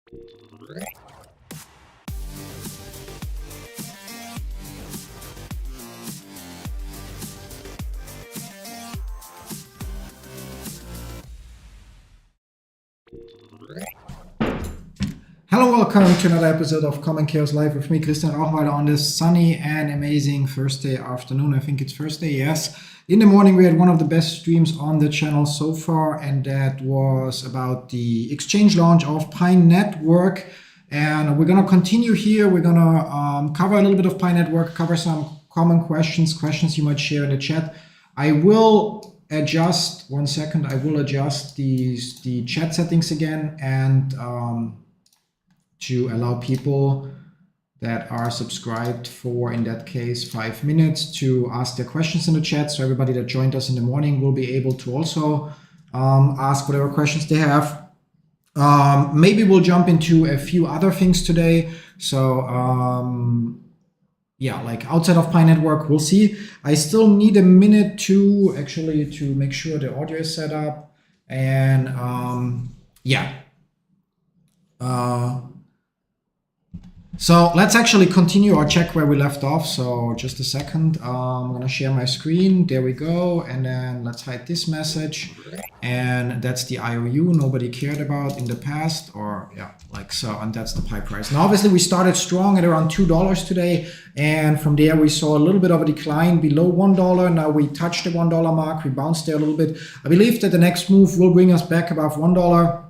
Hello, welcome to another episode of Common Chaos Live with me, Christian Rauchenwald, on this sunny and amazing Thursday afternoon. I think it's Thursday, yes. In the morning, we had one of the best streams on the channel so far, and that was about the exchange launch of Pi Network. And we're going to continue here. We're going to cover a little bit of Pi Network, cover some common questions you might share in the chat. I will adjust, one second, I will adjust the chat settings again and to allow people that are subscribed for, in that case, 5 minutes to ask their questions in the chat. So everybody that joined us in the morning will be able to also ask whatever questions they have. Maybe we'll jump into a few other things today. So yeah, like outside of Pi Network, we'll see. I still need a minute to make sure the audio is set up. And yeah. So let's actually continue or check where we left off. So just a second, I'm gonna share my screen. There we go. And then let's hide this message. And that's the IOU nobody cared about in the past, or yeah, like so. And that's the Pi price. Now, obviously we started strong at around $2 today. And from there we saw a little bit of a decline below $1. Now we touched the $1 mark. We bounced there a little bit. I believe that the next move will bring us back above $1.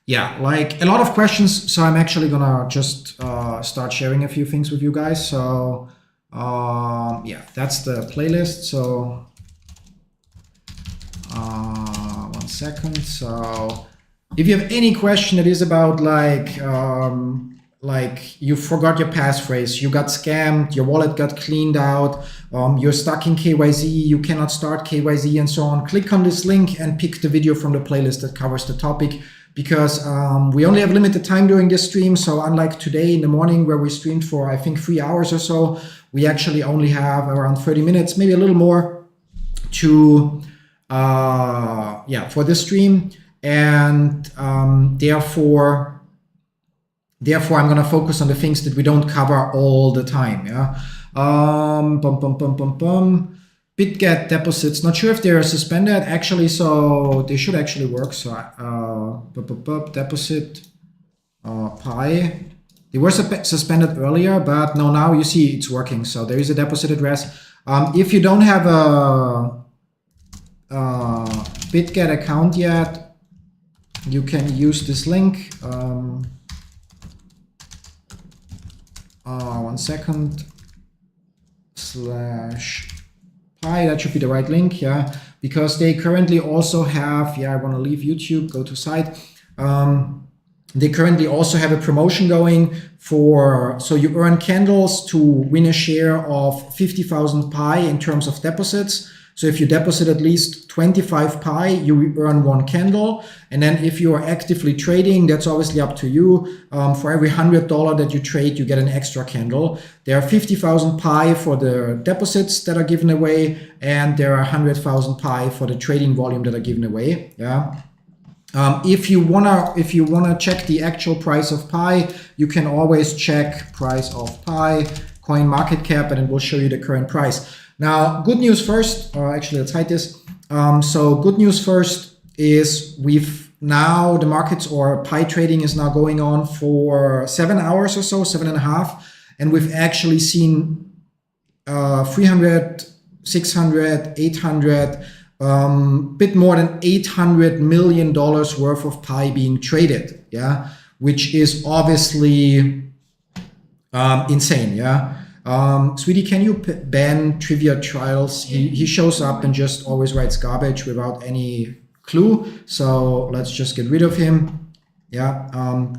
Yeah, like a lot of questions, so I'm actually gonna just start sharing a few things with you guys. So yeah, that's the playlist. So 1 second. So if you have any question that is about like you forgot your passphrase, you got scammed, your wallet got cleaned out, you're stuck in KYZ, you cannot start KYZ and so on, click on this link and pick the video from the playlist that covers the topic. Because we only have limited time during this stream. So unlike today in the morning where we streamed for, I think, 3 hours or so, we actually only have around 30 minutes, maybe a little more to, yeah, for this stream. And therefore, I'm going to focus on the things that we don't cover all the time. Yeah. Bitget deposits, not sure if they're suspended actually, so they should actually work. So deposit Pi, they were suspended earlier, but no, now you see it's working. So there is a deposit address. If you don't have a Bitget account yet, you can use this link. 1 second, /Pi, that should be the right link, yeah, because they currently also have, yeah, I want to leave YouTube, go to site. They currently also have a promotion going for, so you earn candles to win a share of 50,000 Pi in terms of deposits. So if you deposit at least 25 Pi, you earn 1 candle. And then if you are actively trading, that's obviously up to you. For every $100 that you trade, you get an extra candle. There are 50,000 Pi for the deposits that are given away, and there are 100,000 Pi for the trading volume that are given away. Yeah. If you wanna check the actual price of Pi, you can always check price of Pi, coin market cap, and it will show you the current price. Now, good news first, actually, let's hide this. So good news first is we've now, the markets or Pi trading is now going on for 7 hours or so, 7.5. And we've actually seen 300, 600, 800, bit more than $800 million worth of Pi being traded, yeah, which is obviously insane, yeah. Sweetie, can you ban trivia trials? He shows up and just always writes garbage without any clue. So let's just get rid of him. Yeah,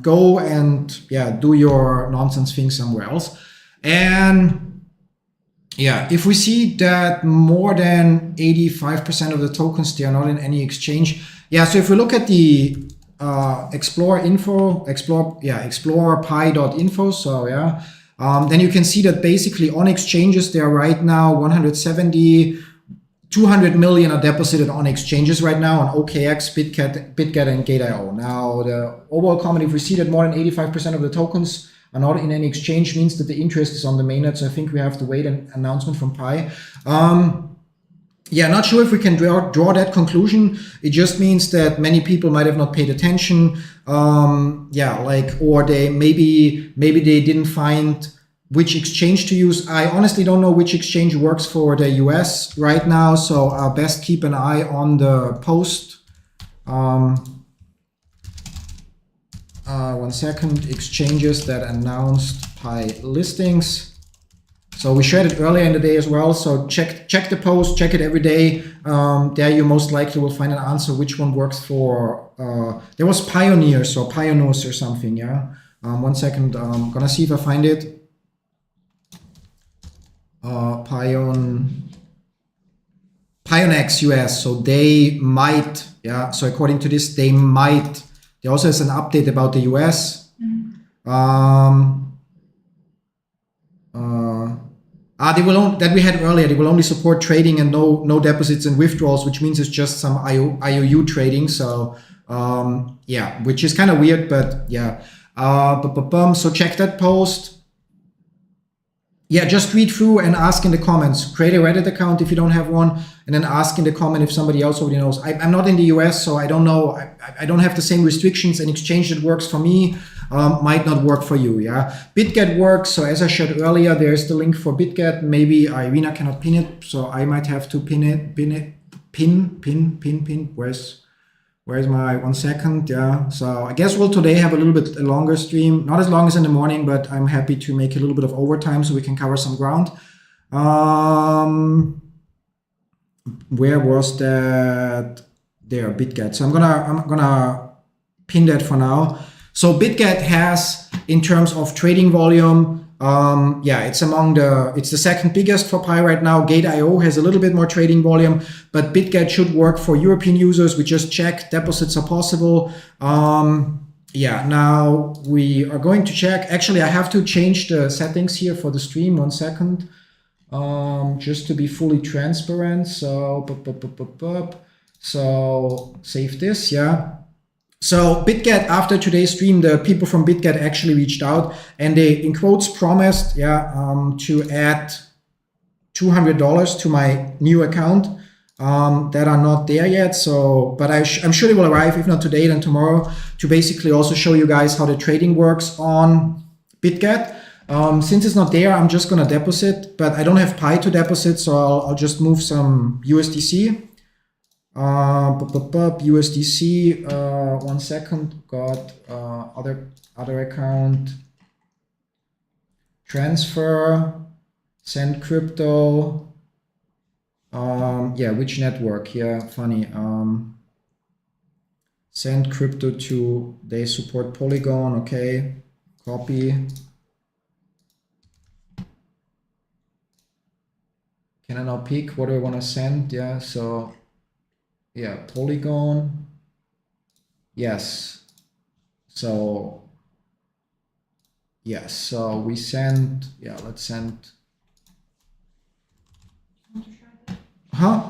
go and yeah, do your nonsense thing somewhere else. And yeah, if we see that more than 85% of the tokens, they are not in any exchange. Yeah, so if we look at the explore pi.info. So yeah. Then you can see that basically on exchanges, there are right now 170, 200 million are deposited on exchanges right now on OKX, Bitget, and Gate.io. Now, the overall comment, if we see that more than 85% of the tokens are not in any exchange, means that the interest is on the mainnet. So I think we have to wait an announcement from Pi. Yeah, not sure if we can draw that conclusion. It just means that many people might have not paid attention. Yeah, like, or they maybe they didn't find which exchange to use. I honestly don't know which exchange works for the US right now, so best keep an eye on the post. 1 second, exchanges that announced Pi listings. So we shared it earlier in the day as well. So check the post, check it every day. There you most likely will find an answer which one works for. There was Pioneers or Pioneers or something. Yeah. 1 second. I'm gonna see if I find it. PionX US. So they might. Yeah. So according to this, they might. There also has an update about the US. They will that we had earlier. They will only support trading and no deposits and withdrawals, which means it's just some IOU trading. So yeah, which is kind of weird, but yeah. So check that post. Yeah, just read through and ask in the comments. Create a Reddit account if you don't have one, and then ask in the comment if somebody else already knows. I'm not in the US, so I don't know. I don't have the same restrictions. An exchange that works for me might not work for you. Yeah, Bitget works. So as I showed earlier, there's the link for Bitget. Maybe Irina cannot pin it, so I might have to pin. Where's my 1 second? Yeah. So I guess we'll today have a little bit a longer stream, not as long as in the morning, but I'm happy to make a little bit of overtime so we can cover some ground. Where was that? There, Bitget. So I'm gonna pin that for now. So Bitget has, in terms of trading volume, yeah, it's the second biggest for Pi right now. Gate.io has a little bit more trading volume, but Bitget should work for European users. We just checked, deposits are possible. Yeah, now we are going to check. Actually, I have to change the settings here for the stream. 1 second, just to be fully transparent. So, so save this, yeah. So Bitget, after today's stream, the people from Bitget actually reached out and they, in quotes, promised, yeah, to add $200 to my new account that are not there yet. So, but I'm sure they will arrive, if not today, then tomorrow, to basically also show you guys how the trading works on Bitget. Since it's not there, I'm just gonna deposit, but I don't have Pi to deposit, so I'll just move some USDC. USDC, 1 second, got other account, transfer, send crypto, yeah, which network? Yeah, funny. Send crypto to, they support Polygon, okay, copy. Can I now pick what do I want to send? Yeah, so yeah, Polygon. Yes. So yes, so we send, yeah, let's send. Huh?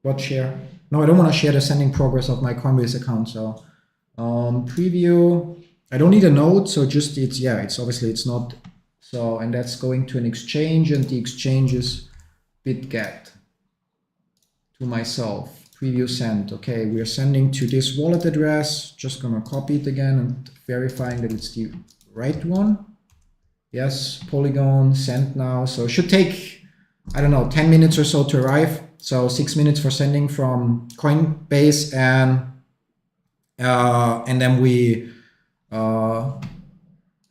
What share? No, I don't want to share the sending progress of my Coinbase account. So preview. I don't need a node, so just it's, yeah, it's obviously it's not. So, and that's going to an exchange, and the exchange is Bitget. To myself, preview send. Okay, we are sending to this wallet address. Just gonna copy it again and verifying that it's the right one. Yes, Polygon, send now. So it should take, I don't know, 10 minutes or so to arrive. So 6 minutes for sending from Coinbase, and then we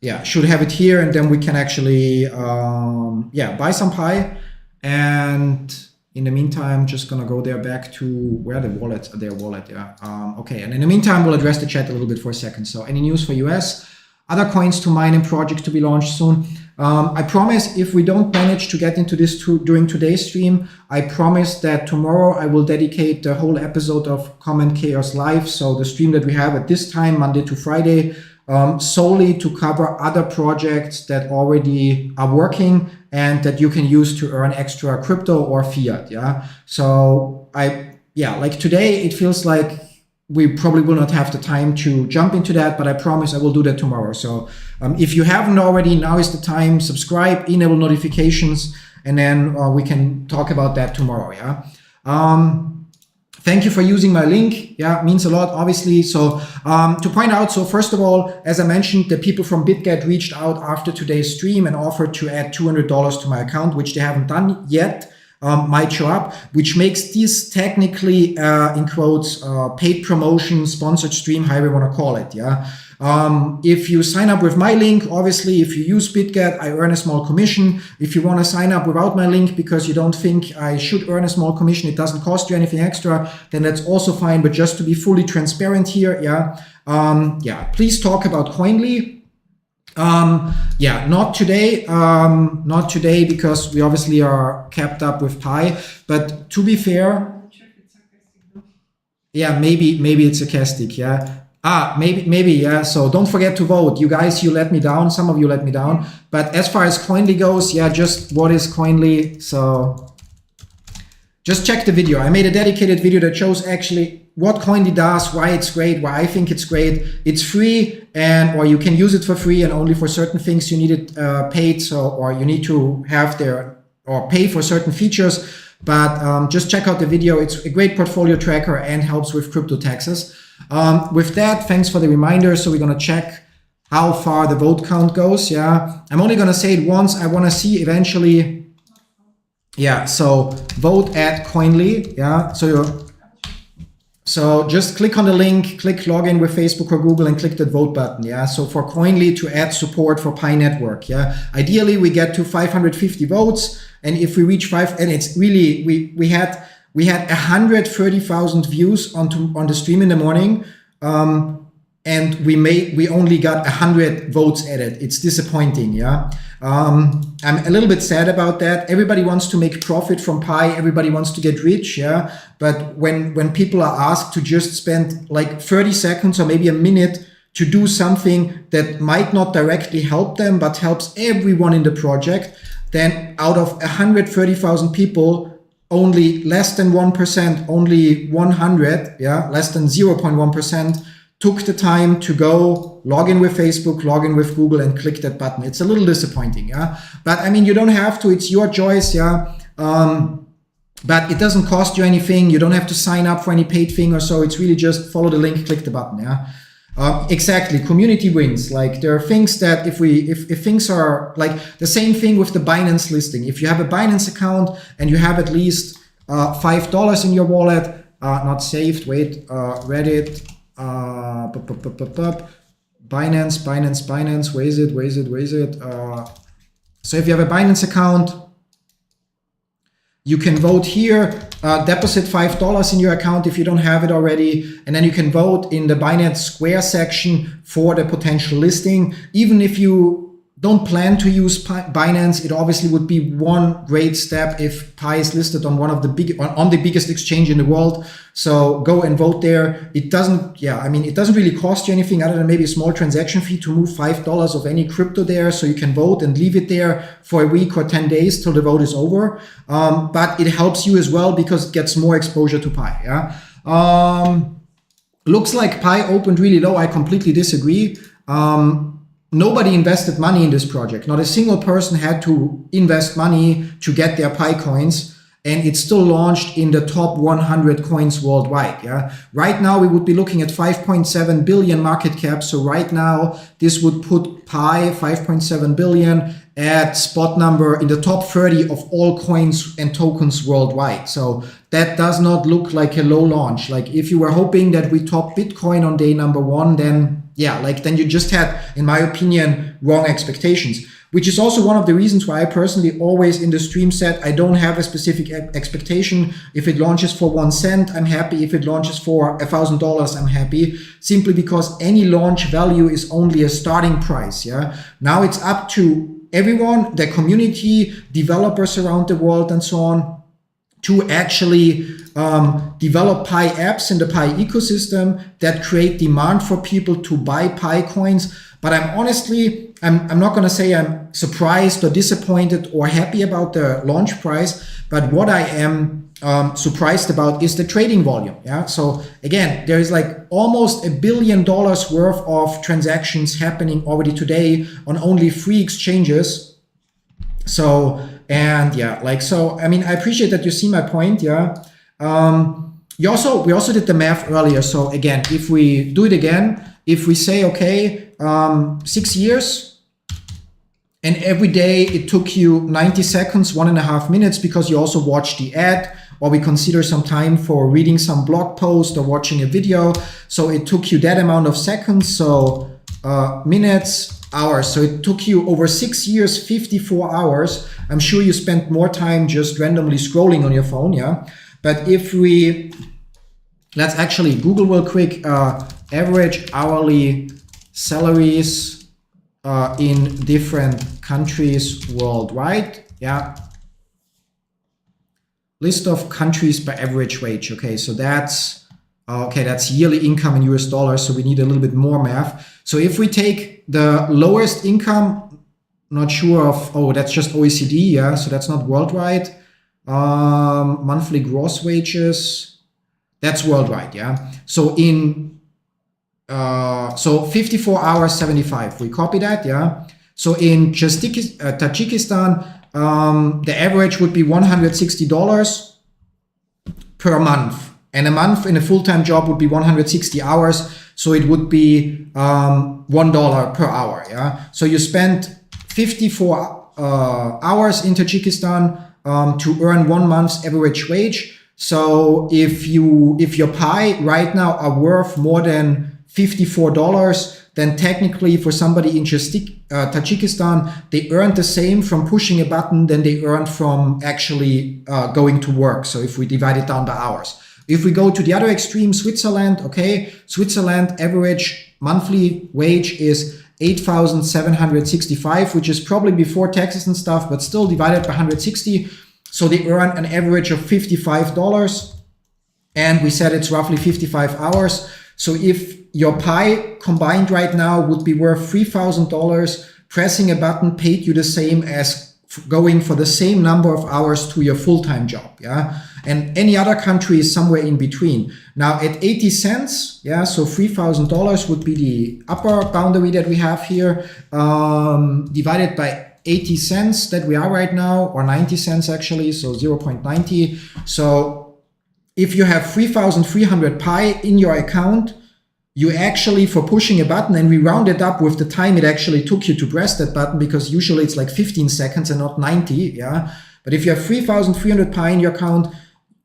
yeah, should have it here, and then we can actually yeah, buy some Pi. And in the meantime, just gonna go there back to where the wallets are, their wallet, yeah. Okay, and in the meantime, we'll address the chat a little bit for a second. So any news for US? Other coins to mine and projects to be launched soon. I promise if we don't manage to get into this during today's stream, I promise that tomorrow I will dedicate the whole episode of Comment Chaos Live, so the stream that we have at this time, Monday to Friday, solely to cover other projects that already are working and that you can use to earn extra crypto or fiat. Yeah. So like today it feels like we probably will not have the time to jump into that, but I promise I will do that tomorrow. So if you haven't already, now is the time. Subscribe, enable notifications, and then we can talk about that tomorrow. Yeah. Thank you for using my link. Yeah, it means a lot, obviously. So to point out, so first of all, as I mentioned, the people from Bitget reached out after today's stream and offered to add $200 to my account, which they haven't done yet. Might show up, which makes this technically, in quotes, paid promotion, sponsored stream, however you want to call it. Yeah. If you sign up with my link, obviously, if you use Bitget, I earn a small commission. If you want to sign up without my link because you don't think I should earn a small commission, it doesn't cost you anything extra, then that's also fine. But just to be fully transparent here, please talk about Coinly. Not today because we obviously are capped up with Pi, but to be fair, maybe it's sarcastic. Maybe. So don't forget to vote. You guys, you let me down. Some of you let me down, but as far as Coinly goes, just what is Coinly? So just check the video. I made a dedicated video that shows actually what Coinly does, why it's great, why I think it's great. It's free, or you can use it for free, and only for certain things you need it paid. So, or you need to have or pay for certain features. But just check out the video. It's a great portfolio tracker and helps with crypto taxes. With that, thanks for the reminder. So we're gonna check how far the vote count goes. Yeah, I'm only gonna say it once. I want to see eventually. Yeah, so vote at Coinly. Yeah, so just click on the link, click login with Facebook or Google, and click that vote button. Yeah, so for Coinly to add support for Pi Network. Yeah, ideally we get to 550 votes, and if we reach and it's really we had 130,000 views on the stream in the morning. And we only got 100 votes added. It's disappointing. Yeah. I'm a little bit sad about that. Everybody wants to make profit from Pi. Everybody wants to get rich. Yeah. But when people are asked to just spend like 30 seconds or maybe a minute to do something that might not directly help them, but helps everyone in the project, then out of 130,000 people, only less than 1%, only 100, less than 0.1%, took the time to go log in with Facebook, log in with Google, and click that button. It's a little disappointing, But I mean, you don't have to. It's your choice, But it doesn't cost you anything. You don't have to sign up for any paid thing or so. It's really just follow the link, click the button, Exactly. Community wins. Like there are things that if things are like the same thing with the Binance listing. If you have a Binance account and you have at least $5 in your wallet, not saved. Wait, Reddit. Binance. Where is it? So if you have a Binance account, you can vote here, deposit $5 in your account if you don't have it already, and then you can vote in the Binance Square section for the potential listing. Even if you don't plan to use Binance, it obviously would be one great step if Pi is listed on one of the on the biggest exchange in the world. So go and vote there. It doesn't really cost you anything other than maybe a small transaction fee to move $5 of any crypto there. So you can vote and leave it there for a week or 10 days till the vote is over. But it helps you as well because it gets more exposure to Pi. Looks like Pi opened really low. I completely disagree. Nobody invested money in this project. Not a single person had to invest money to get their Pi coins, and it's still launched in the top 100 coins worldwide. Right now we would be looking at 5.7 billion market cap. So right now this would put Pi 5.7 billion at spot number in the top 30 of all coins and tokens worldwide. So that does not look like a low launch. Like if you were hoping that we top Bitcoin on day number one, then you just had, in my opinion, wrong expectations, which is also one of the reasons why I personally always in the stream said I don't have a specific expectation. If it launches for 1 cent, I'm happy. If it launches for $1,000, I'm happy, simply because any launch value is only a starting price. Now it's up to everyone, the community, developers around the world and so on, to actually develop Pi apps in the Pi ecosystem that create demand for people to buy Pi coins. But I'm not going to say I'm surprised or disappointed or happy about the launch price, but what I am surprised about is the trading volume. Yeah. So again, there is like almost $1 billion worth of transactions happening already today on only 3 exchanges. So, and yeah, like, so, I mean, I appreciate that you see my point. Yeah. We also did the math earlier. So again, if we do it again, if we say, okay, 6 years, and every day it took you 90 seconds, 1.5 minutes, because you also watched the ad, or we consider some time for reading some blog post or watching a video. So it took you that amount of seconds. So minutes, hours. So it took you over 6 years, 54 hours. I'm sure you spent more time just randomly scrolling on your phone. Yeah. But if let's actually Google real quick, average hourly salaries in different countries worldwide. Yeah. List of countries by average wage. Okay, so that's yearly income in US dollars. So we need a little bit more math. So if we take the lowest income, not sure of, oh, that's just OECD. Yeah, so that's not worldwide. Monthly gross wages, that's worldwide. Yeah. So so 54 hours, 75. We copy that. Yeah. So in Tajikistan, the average would be $160 per month, and a month in a full-time job would be 160 hours. So it would be $1 per hour. Yeah. So you spend 54 hours in Tajikistan to earn 1 month's average wage. So if your Pi right now are worth more than $54, then technically for somebody in Tajikistan, they earned the same from pushing a button than they earned from actually going to work. So if we divide it down by hours. If we go to the other extreme, Switzerland, okay, Switzerland average monthly wage is 8,765, which is probably before taxes and stuff, but still divided by 160. So they earn an average of $55. And we said it's roughly 55 hours. So if your Pi combined right now would be worth $3,000, pressing a button paid you the same as going for the same number of hours to your full-time job. Yeah. And any other country is somewhere in between. Now at 80 cents, yeah, so $3,000 would be the upper boundary that we have here, divided by 80 cents that we are right now, or 90 cents actually, so 0.90. So if you have 3,300 Pi in your account, you actually, for pushing a button, and we round it up with the time it actually took you to press that button, because usually it's like 15 seconds and not 90, yeah. But if you have 3,300 Pi in your account,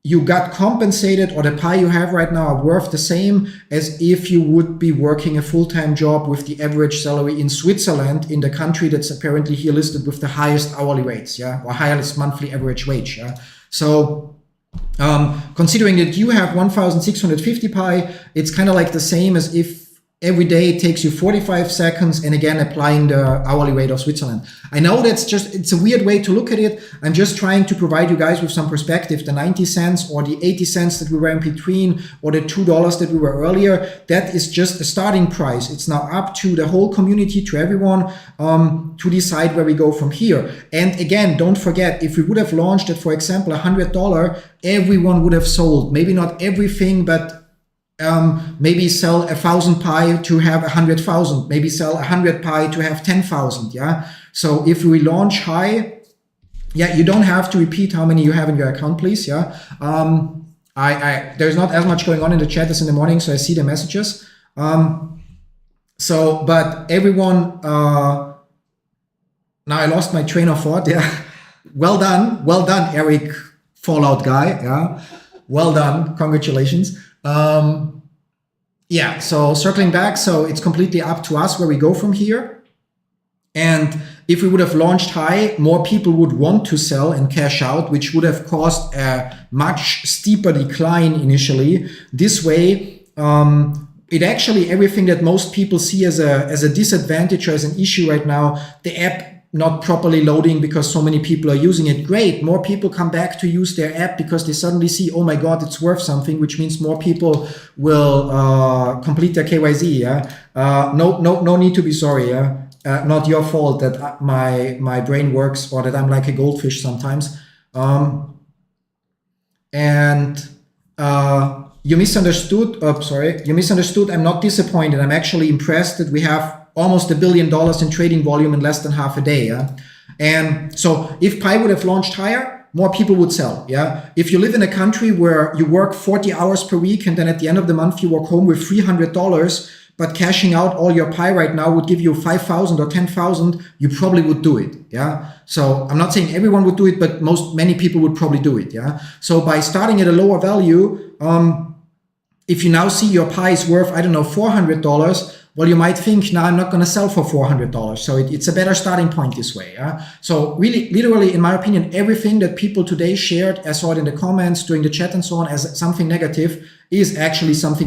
you got compensated, or the Pi you have right now are worth the same as if you would be working a full-time job with the average salary in Switzerland, in the country that's apparently here listed with the highest hourly rates, yeah, or highest monthly average wage, yeah. So considering that you have 1,650 Pi, it's kind of like the same as if every day it takes you 45 seconds, and again, applying the hourly rate of Switzerland. I know it's a weird way to look at it. I'm just trying to provide you guys with some perspective. The 90 cents or the 80 cents that we were in between, or the $2 that we were earlier, that is just a starting price. It's now up to the whole community, to everyone, to decide where we go from here. And again, don't forget, if we would have launched at, for example, $100, everyone would have sold. Maybe not everything, but maybe sell 1,000 Pi to have 100,000, maybe sell 100 Pi to have 10,000. Yeah. So if we launch high, yeah, you don't have to repeat how many you have in your account, please. Yeah. There's not as much going on in the chat as in the morning, so I see the messages. But everyone, now I lost my train of thought. Yeah. Well done, Eric, Fallout guy. Yeah. Well done. Congratulations. Yeah, so circling back, so it's completely up to us where we go from here. And if we would have launched high, more people would want to sell and cash out, which would have caused a much steeper decline initially. This way, it actually, everything that most people see as a disadvantage or as an issue right now, the app not properly loading because so many people are using it. Great, more people come back to use their app because they suddenly see, oh my God, it's worth something, which means more people will complete their KYC. Yeah, no need to be sorry. Yeah, not your fault that my brain works or that I'm like a goldfish sometimes. You misunderstood. Oh, sorry, you misunderstood. I'm not disappointed. I'm actually impressed that we have almost $1 billion in trading volume in less than half a day. Yeah? And so if Pi would have launched higher, more people would sell. Yeah. If you live in a country where you work 40 hours per week and then at the end of the month you walk home with $300, but cashing out all your Pi right now would give you 5,000 or 10,000, you probably would do it. Yeah. So I'm not saying everyone would do it, but many people would probably do it. Yeah. So by starting at a lower value, if you now see your Pi is worth, I don't know, $400, well, you might think, now I'm not going to sell for $400. So it's a better starting point this way. Yeah? So really, literally, in my opinion, everything that people today shared, I saw it in the comments, during the chat and so on, as something negative is actually something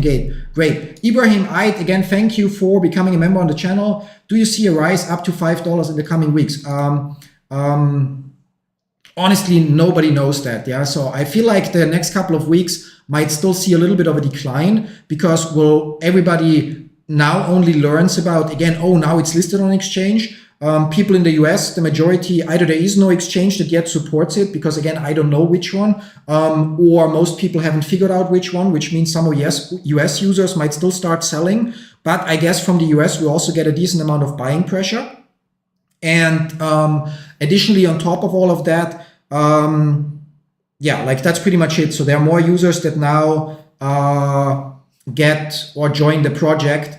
great. Ibrahim Ait, again, thank you for becoming a member on the channel. Do you see a rise up to $5 in the coming weeks? Honestly, nobody knows that. Yeah. So I feel like the next couple of weeks might still see a little bit of a decline because everybody now only learns about, again, oh, now it's listed on exchange. People in the US, the majority, either there is no exchange that yet supports it because, again, I don't know which one, or most people haven't figured out which one, which means some US users might still start selling. But I guess from the US, we also get a decent amount of buying pressure. And additionally, on top of all of that, yeah, like that's pretty much it. So there are more users that now get or join the project,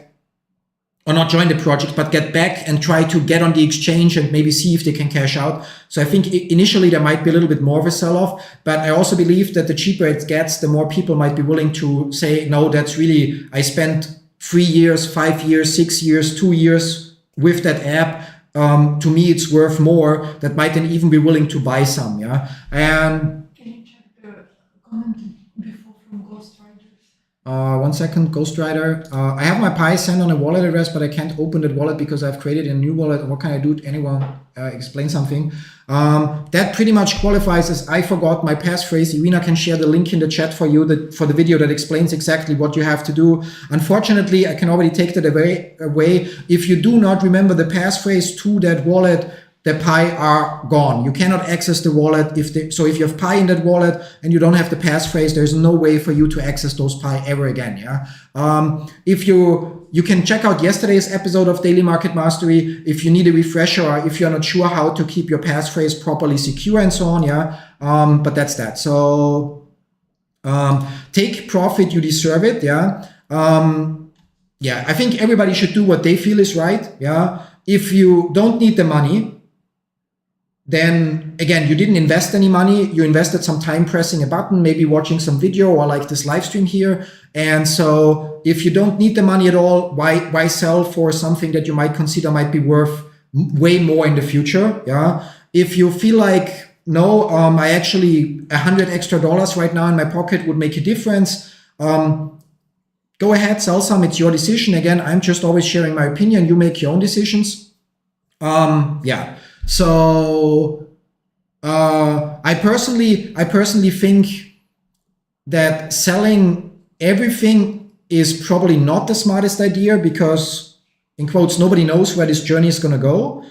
or not join the project, but get back and try to get on the exchange and maybe see if they can cash out. So I think initially there might be a little bit more of a sell-off, but I also believe that the cheaper it gets, the more people might be willing to say, no, that's really, I spent 3 years, 5 years, 6 years, 2 years with that app. To me, it's worth more. That might then even be willing to buy some. Yeah. And can you check the comment before from Ghostwriters? 1 second, Ghostwriter. I have my Pi sent on a wallet address, but I can't open that wallet because I've created a new wallet. What can I do? Anyone explain something? That pretty much qualifies as I forgot my passphrase. Irina can share the link in the chat for you for the video that explains exactly what you have to do. Unfortunately, I can already take that away. If you do not remember the passphrase to that wallet, the Pi are gone. You cannot access the wallet. So if you have Pi in that wallet and you don't have the passphrase, there's no way for you to access those Pi ever again. Yeah. If you can check out yesterday's episode of Daily Market Mastery if you need a refresher or if you're not sure how to keep your passphrase properly secure and so on. Yeah. But that's that. So take profit, you deserve it. Yeah. Yeah. I think everybody should do what they feel is right. Yeah. If you don't need the money, then again, you didn't invest any money. You invested some time pressing a button, maybe watching some video or like this live stream here. And so if you don't need the money at all, why sell for something that you might consider might be worth way more in the future? Yeah. If you feel like, no, I actually $100 extra right now in my pocket would make a difference. Go ahead, sell some. It's your decision. Again, I'm just always sharing my opinion. You make your own decisions. Yeah. So I personally think that selling everything is probably not the smartest idea because, in quotes, nobody knows where this journey is going to go.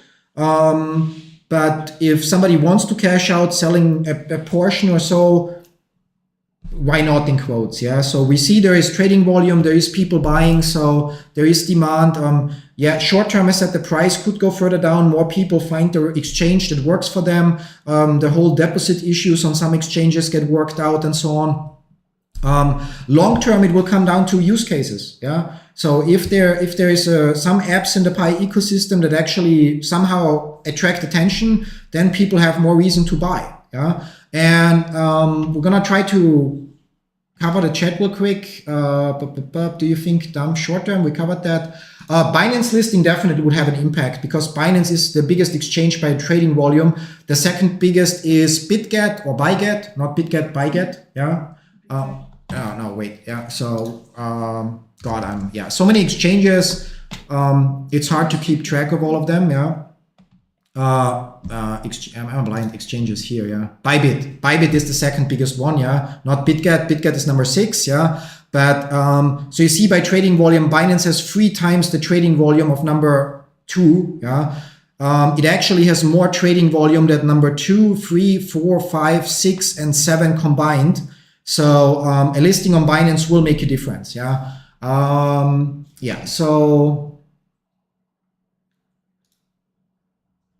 But if somebody wants to cash out, selling a portion or so, why not, in quotes? Yeah. So we see there is trading volume, there is people buying, so there is demand. Yeah, short term, I said the price could go further down. More people find the exchange that works for them. The whole deposit issues on some exchanges get worked out and so on. Long term, it will come down to use cases. Yeah. So if there is some apps in the Pi ecosystem that actually somehow attract attention, then people have more reason to buy. Yeah. And we're gonna try to cover the chat real quick. Do you think short term? We covered that. Binance listing definitely would have an impact because Binance is the biggest exchange by trading volume. The second biggest is Bitget or Bitget, not Bitget, Bitget. Yeah. No, wait. Yeah. So so many exchanges. It's hard to keep track of all of them. Yeah. I'm blind exchanges here, yeah. Bybit is the second biggest one, yeah. Not Bitget. Bitget is number 6, yeah. But so you see by trading volume, Binance has 3 times the trading volume of number 2, yeah. It actually has more trading volume than number 2, 3, 4, 5, 6, and 7 combined. So a listing on Binance will make a difference, yeah. Yeah, so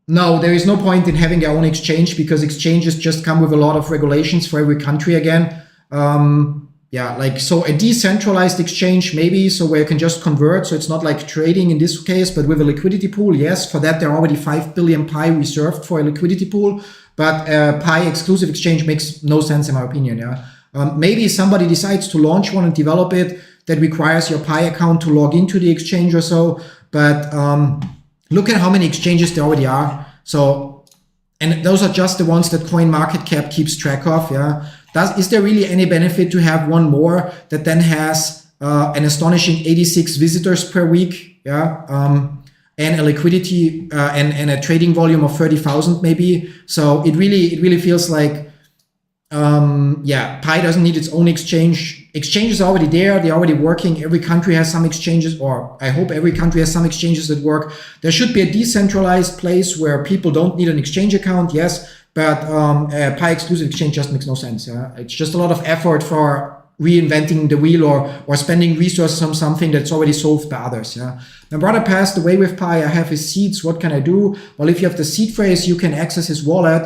no, there is no point in having their own exchange because exchanges just come with a lot of regulations for every country again. Yeah, like so a decentralized exchange maybe, so where you can just convert, so it's not like trading in this case, but with a liquidity pool, yes, for that there are already 5 billion Pi reserved for a liquidity pool, but Pi exclusive exchange makes no sense in my opinion, yeah. Maybe somebody decides to launch one and develop it that requires your Pi account to log into the exchange or so, but look at how many exchanges there already are. So, and those are just the ones that CoinMarketCap keeps track of, yeah. Is there really any benefit to have one more that then has an astonishing 86 visitors per week, yeah, and a liquidity and a trading volume of 30,000 maybe? So it really feels like yeah, Pi doesn't need its own exchange. Exchanges are already there. They're already working. Every country has some exchanges, or I hope every country has some exchanges that work. There should be a decentralized place where people don't need an exchange account, yes, but a Pi exclusive exchange just makes no sense. Yeah? It's just a lot of effort for reinventing the wheel or spending resources on something that's already solved by others. Yeah. My brother passed away with Pi. I have his seeds. What can I do? Well, if you have the seed phrase, you can access his wallet.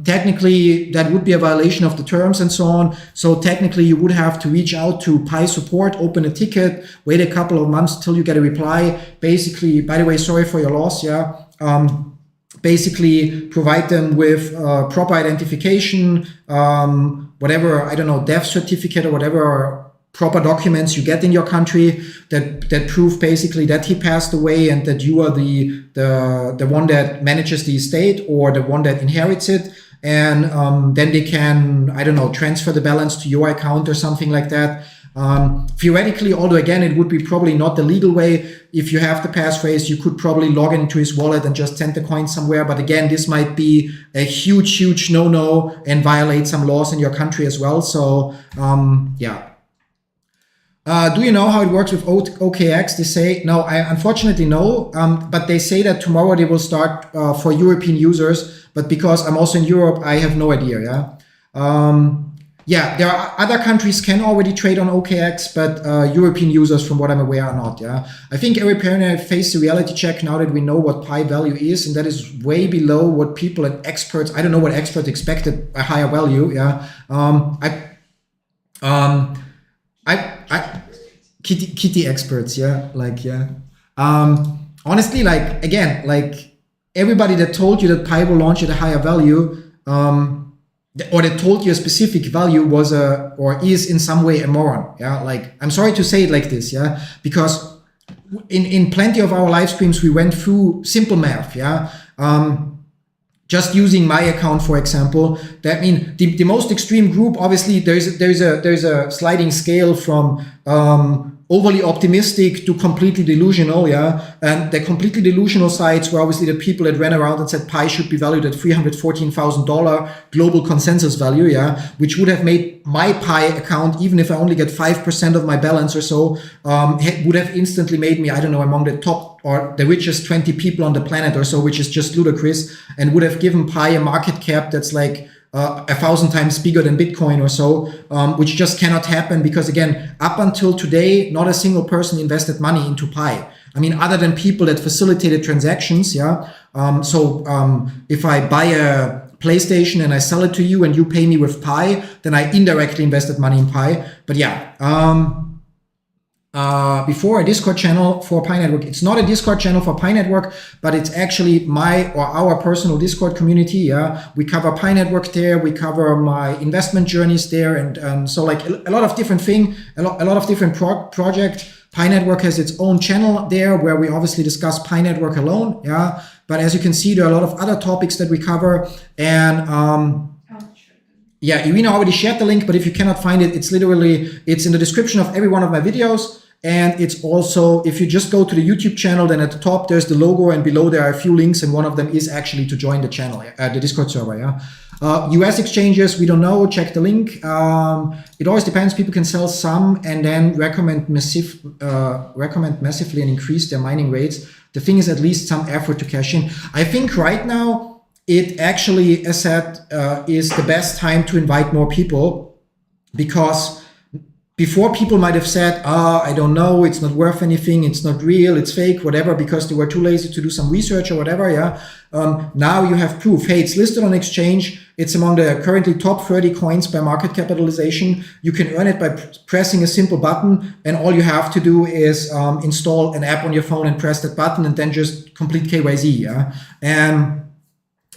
Technically, that would be a violation of the terms and so on. So technically, you would have to reach out to Pi support, open a ticket, wait a couple of months till you get a reply. Basically, by the way, sorry for your loss. Yeah. Basically, provide them with proper identification, whatever, I don't know, death certificate or whatever proper documents you get in your country that prove basically that he passed away and that you are the one that manages the estate or the one that inherits it. And then they can, I don't know, transfer the balance to your account or something like that. Theoretically, although again, it would be probably not the legal way. If you have the passphrase, you could probably log into his wallet and just send the coin somewhere. But again, this might be a huge no-no and violate some laws in your country as well. So yeah. Do you know how it works with OKX? They say, no, I unfortunately no, but they say that tomorrow they will start for European users, but because I'm also in Europe, I have no idea, yeah? Yeah, there are other countries can already trade on OKX, but European users, from what I'm aware, are not, yeah? I think every parent faced a reality check now that we know what Pi value is, and that is way below what people and experts, I don't know what experts expected a higher value, yeah? Kitty experts, yeah, like, yeah. Honestly, like, again, like everybody that told you that Pi will launch at a higher value, or that told you a specific value was or is in some way a moron, yeah. Like, I'm sorry to say it like this, yeah, because in plenty of our live streams we went through simple math, yeah. Just using my account, for example, that mean the most extreme group, obviously there's a sliding scale from overly optimistic to completely delusional, yeah. And the completely delusional sides were obviously the people that ran around and said Pi should be valued at $314,000 global consensus value, yeah, which would have made my Pi account, even if I only get 5% of my balance or so, would have instantly made me, I don't know, among the top or the richest 20 people on the planet or so, which is just ludicrous, and would have given Pi a market cap that's like 1,000 times bigger than Bitcoin or so, which just cannot happen because, again, up until today, not a single person invested money into Pi. I mean, other than people that facilitated transactions, yeah. If I buy a PlayStation and I sell it to you and you pay me with Pi, then I indirectly invested money in Pi. But yeah, before a Discord channel for Pi Network. It's not a Discord channel for Pi Network, but it's actually my or our personal Discord community. Yeah, we cover Pi Network there. We cover my investment journeys there, and so like a lot of different things, a lot of different projects. Pi Network has its own channel there where we obviously discuss Pi Network alone. Yeah, but as you can see, there are a lot of other topics that we cover, and yeah, Irina already shared the link, but if you cannot find it, it's in the description of every one of my videos. And it's also, if you just go to the YouTube channel, then at the top there's the logo, and below there are a few links, and one of them is actually to join the channel, the Discord server. US exchanges, we don't know. Check the link. It always depends. People can sell some and then recommend massively and increase their mining rates. The thing is, at least some effort to cash in. I think right now it actually, as said, is the best time to invite more people, because before people might have said, I don't know, it's not worth anything, it's not real, it's fake, whatever, because they were too lazy to do some research or whatever, now you have proof. Hey, it's listed on exchange. It's among the currently top 30 coins by market capitalization. You can earn it by pressing a simple button, and all you have to do is install an app on your phone and press that button, and then just complete KYC, And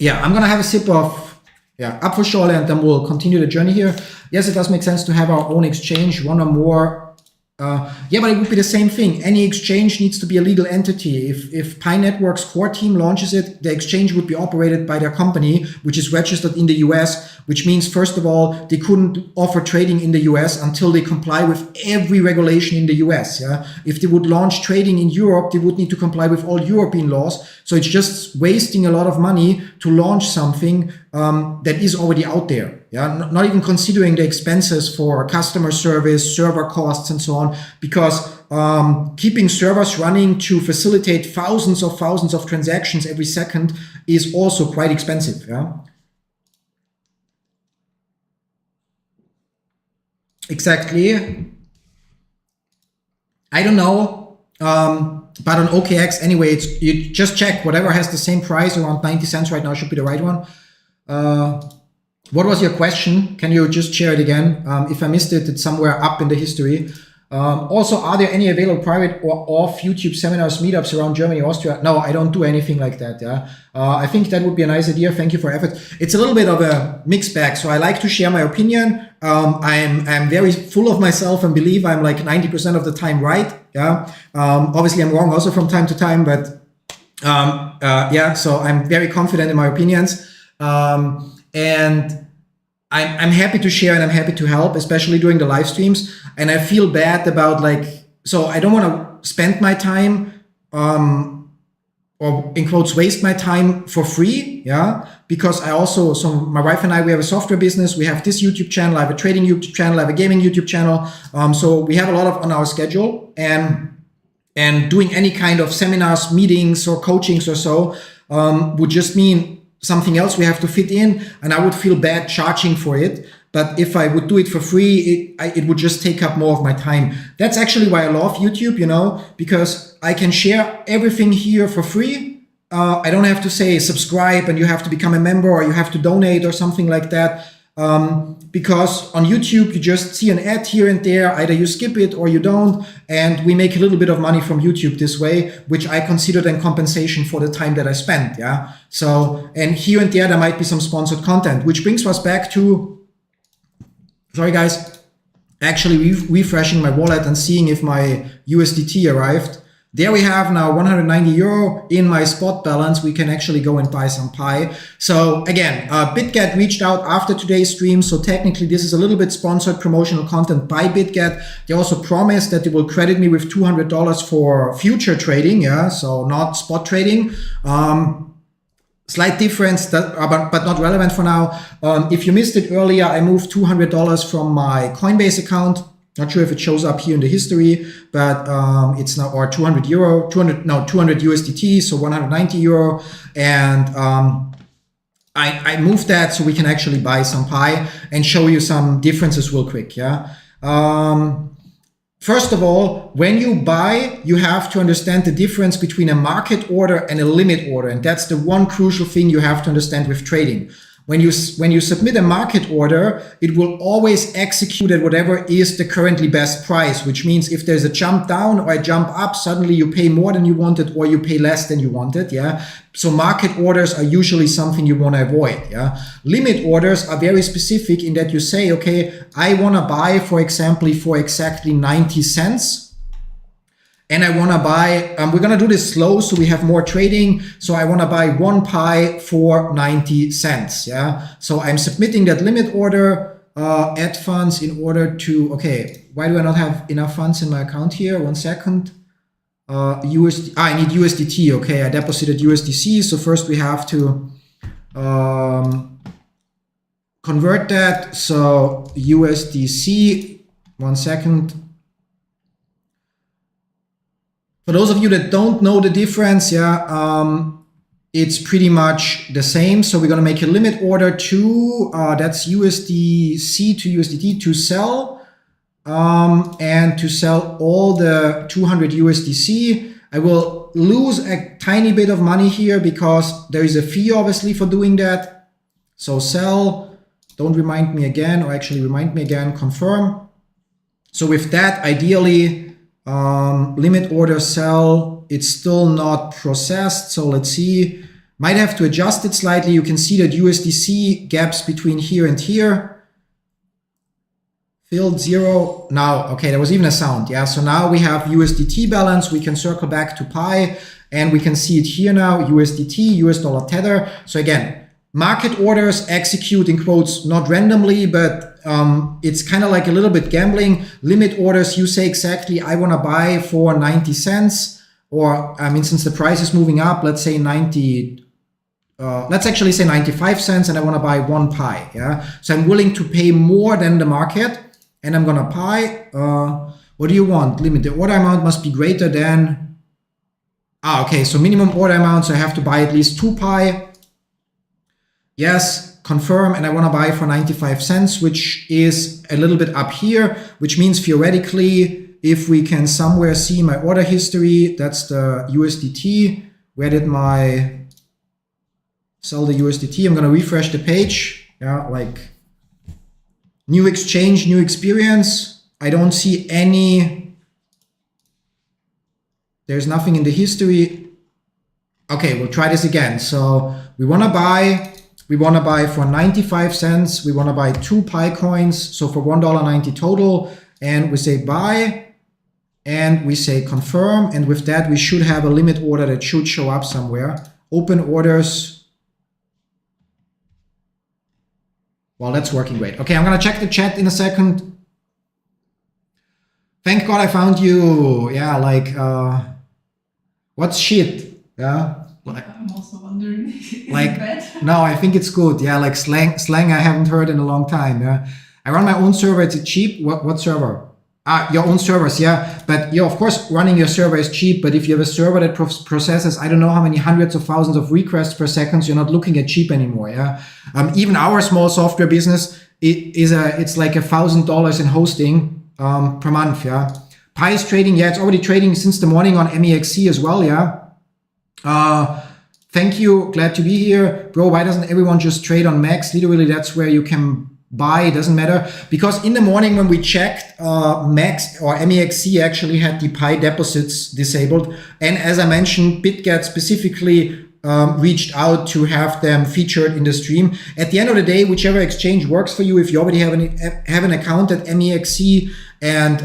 I'm gonna have a sip of Apfelschorle, and then we'll continue the journey here. Yes, it does make sense to have our own exchange, one or more. But it would be the same thing. Any exchange needs to be a legal entity. If Pi Network's core team launches it, the exchange would be operated by their company, which is registered in the US, which means, first of all, they couldn't offer trading in the US until they comply with every regulation in the US. If they would launch trading in Europe, they would need to comply with all European laws. So it's just wasting a lot of money to launch something that is already out there. Not even considering the expenses for customer service, server costs, and so on, because keeping servers running to facilitate thousands of transactions every second is also quite expensive. Exactly. I don't know, but on OKX anyway, you just check whatever has the same price, around 90 cents right now, should be the right one. What was your question? Can you just share it again? If I missed it, it's somewhere up in the history. Also, are there any available private or off YouTube seminars, meetups around Germany, Austria? No, I don't do anything like that. I think that would be a nice idea. Thank you for effort. It's a little bit of a mixed bag. So I like to share my opinion. I'm very full of myself and believe I'm like 90% of the time right. Obviously I'm wrong also from time to time, but so I'm very confident in my opinions. And I'm happy to share and I'm happy to help, especially during the live streams. And I feel bad about so I don't want to spend my time, or in quotes, waste my time for free. Because so my wife and I, we have a software business. We have this YouTube channel. I have a trading YouTube channel. I have a gaming YouTube channel. So we have a lot on our schedule, and doing any kind of seminars, meetings, or coachings or so, would just mean something else we have to fit in, and I would feel bad charging for it. But if I would do it for free, it would just take up more of my time. That's actually why I love YouTube, because I can share everything here for free. I don't have to say subscribe and you have to become a member or you have to donate or something like that. Because on YouTube, you just see an ad here and there. Either you skip it or you don't. And we make a little bit of money from YouTube this way, which I consider then compensation for the time that I spent. So, and here and there might be some sponsored content, which brings us back to, sorry guys, actually refreshing my wallet and seeing if my USDT arrived. There we have now 190 euro in my spot balance. We can actually go and buy some Pi. So again, Bitget reached out after today's stream. So technically this is a little bit sponsored promotional content by Bitget. They also promised that they will credit me with $200 for future trading. So not spot trading. Slight difference, but not relevant for now. If you missed it earlier, I moved $200 from my Coinbase account. Not sure if it shows up here in the history, but it's now, or 200 USDT, so 190 euro. And I moved that so we can actually buy some Pi and show you some differences real quick. First of all, when you buy, you have to understand the difference between a market order and a limit order. And that's the one crucial thing you have to understand with trading. When you submit a market order, it will always execute at whatever is the currently best price, which means if there's a jump down or a jump up, suddenly you pay more than you wanted or you pay less than you wanted. So market orders are usually something you want to avoid. Limit orders are very specific in that you say, okay, I want to buy, for example, for exactly 90 cents. And I want to buy, we're going to do this slow so we have more trading. So I want to buy one Pi for 90 cents. So I'm submitting that limit order. add funds in order to, okay, why do I not have enough funds in my account here? 1 second. USD, I need USDT. Okay, I deposited USDC. So first we have to convert that. So USDC, 1 second. For those of you that don't know the difference, it's pretty much the same. So we're going to make a limit order to, that's USDC to USDT to sell. And to sell all the 200 USDC. I will lose a tiny bit of money here because there is a fee obviously for doing that. So sell, don't remind me again, or actually remind me again, confirm. So with that, ideally, limit order sell, it's still not processed. So let's see, might have to adjust it slightly. You can see that USDC gaps between here and here. Filled 0. Now, okay, there was even a sound. Yeah, so now we have USDT balance. We can circle back to Pi and we can see it here now, USDT, US dollar tether. So again, market orders execute in quotes, not randomly, but it's kind of like a little bit gambling. Limit orders, you say exactly, I want to buy for 90 cents. Or, I mean, since the price is moving up, let's say 90, let's actually say 95 cents and I want to buy 1 Pi. Yeah, so I'm willing to pay more than the market. And I'm gonna Pi, what do you want? Limit, the order amount must be greater than, okay, so minimum order amount, so I have to buy at least 2 Pi. Yes, confirm, and I wanna buy for 95 cents, which is a little bit up here, which means theoretically, if we can somewhere see my order history, that's the USDT, where did my sell the USDT? I'm gonna refresh the page, yeah, like, new exchange, new experience. I don't see any, there's nothing in the history. Okay, we'll try this again. So we want to buy for 95 cents. We want to buy 2 Pi coins. So for $1.90 total. And we say buy and we say confirm. And with that, we should have a limit order that should show up somewhere. Open orders. Well, that's working great. Okay, I'm gonna check the chat in a second. Thank God I found you. Yeah, like, what's shit? Yeah. Like, I'm also wondering. Like, no, I think it's good. Yeah, like slang I haven't heard in a long time. Yeah, I run my own server. It's cheap. What server? Your own servers, yeah. But of course, running your server is cheap. But if you have a server that processes, I don't know how many hundreds of thousands of requests per second, you're not looking at cheap anymore, yeah. Even our small software business, it's like $1,000 in hosting per month, yeah. Pi is trading, yeah. It's already trading since the morning on MEXC as well, yeah. Thank you, glad to be here, bro. Why doesn't everyone just trade on Max? Literally, that's where you can buy, it doesn't matter, because in the morning when we checked, Max or MEXC actually had the Pi deposits disabled, and as I mentioned, Bitget specifically reached out to have them featured in the stream. At the end of the day, whichever exchange works for you, if you already have an account at MEXC and